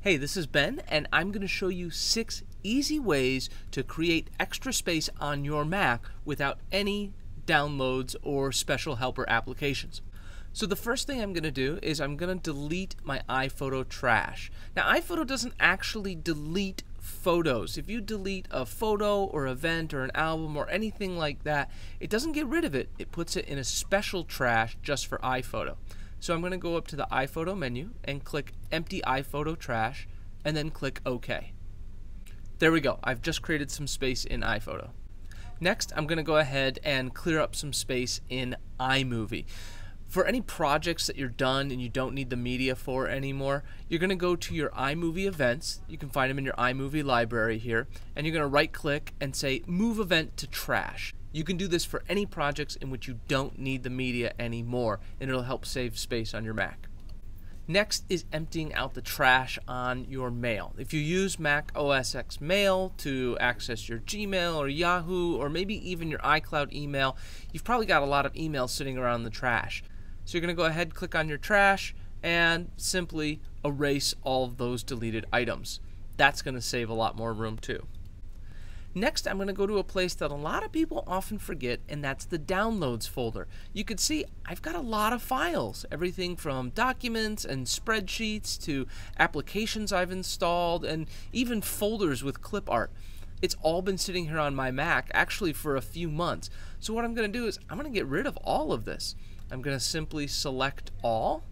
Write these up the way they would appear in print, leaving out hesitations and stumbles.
Hey, this is Ben, and I'm going to show you 6 easy ways to create extra space on your Mac without any downloads or special helper applications. So the first thing I'm going to do is I'm going to delete my iPhoto trash. Now, iPhoto doesn't actually delete photos. If you delete a photo or event or an album or anything like that, it doesn't get rid of it. It puts it in a special trash just for iPhoto. So I'm going to go up to the iPhoto menu and click Empty iPhoto Trash and then click OK. There we go. I've just created some space in iPhoto. Next, I'm going to go ahead and clear up some space in iMovie. For any projects that you're done and you don't need the media for anymore, you're going to go to your iMovie events. You can find them in your iMovie library here, and you're going to right click and say Move Event to Trash. You can do this for any projects in which you don't need the media anymore, and it'll help save space on your Mac. Next is emptying out the trash on your mail. If you use Mac OS X Mail to access your Gmail or Yahoo or maybe even your iCloud email, you've probably got a lot of emails sitting around in the trash. So you're going to go ahead, click on your trash, and simply erase all of those deleted items. That's going to save a lot more room too. Next, I'm going to go to a place that a lot of people often forget, and that's the Downloads folder. You can see I've got a lot of files, everything from documents and spreadsheets to applications I've installed and even folders with clip art. It's all been sitting here on my Mac actually for a few months. So what I'm going to do is I'm going to get rid of all of this. I'm going to simply select all,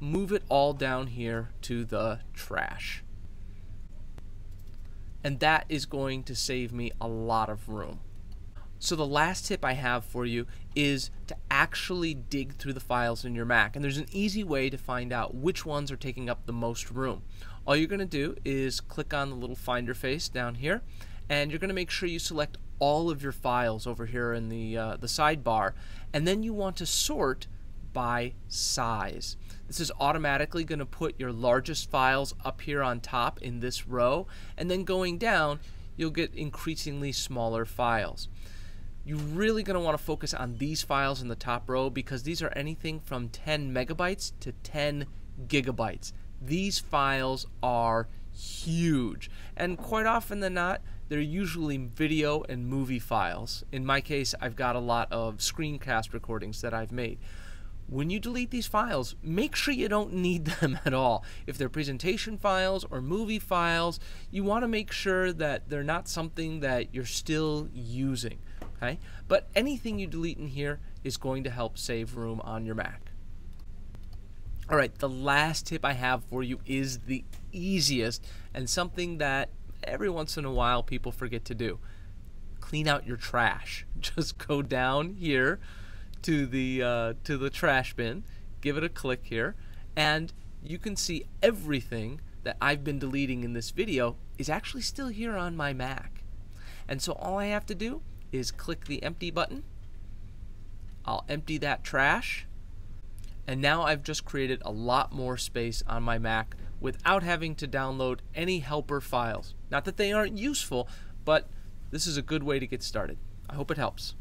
move it all down here to the trash. And that is going to save me a lot of room. So the last tip I have for you is to actually dig through the files in your Mac. And there's an easy way to find out which ones are taking up the most room. All you're going to do is click on the little finder face down here, and you're going to make sure you select all of your files over here in the sidebar, and then you want to sort by size. This is automatically going to put your largest files up here on top in this row, and then going down you'll get increasingly smaller files. You're really going to want to focus on these files in the top row because these are anything from 10 megabytes to 10 gigabytes. These files are huge, and quite often than not they're usually video and movie files. In my case, I've got a lot of screencast recordings that I've made. When you delete these files, make sure you don't need them at all. If they're presentation files or movie files, you want to make sure that they're not something that you're still using. Okay? But anything you delete in here is going to help save room on your Mac. Alright, the last tip I have for you is the easiest and something that every once in a while people forget to do. Clean out your trash. Just go down here to the trash bin, give it a click here, and you can see everything that I've been deleting in this video is actually still here on my Mac. And so all I have to do is click the empty button. I'll empty that trash, and now I've just created a lot more space on my Mac without having to download any helper files. Not that they aren't useful, but this is a good way to get started. I hope it helps.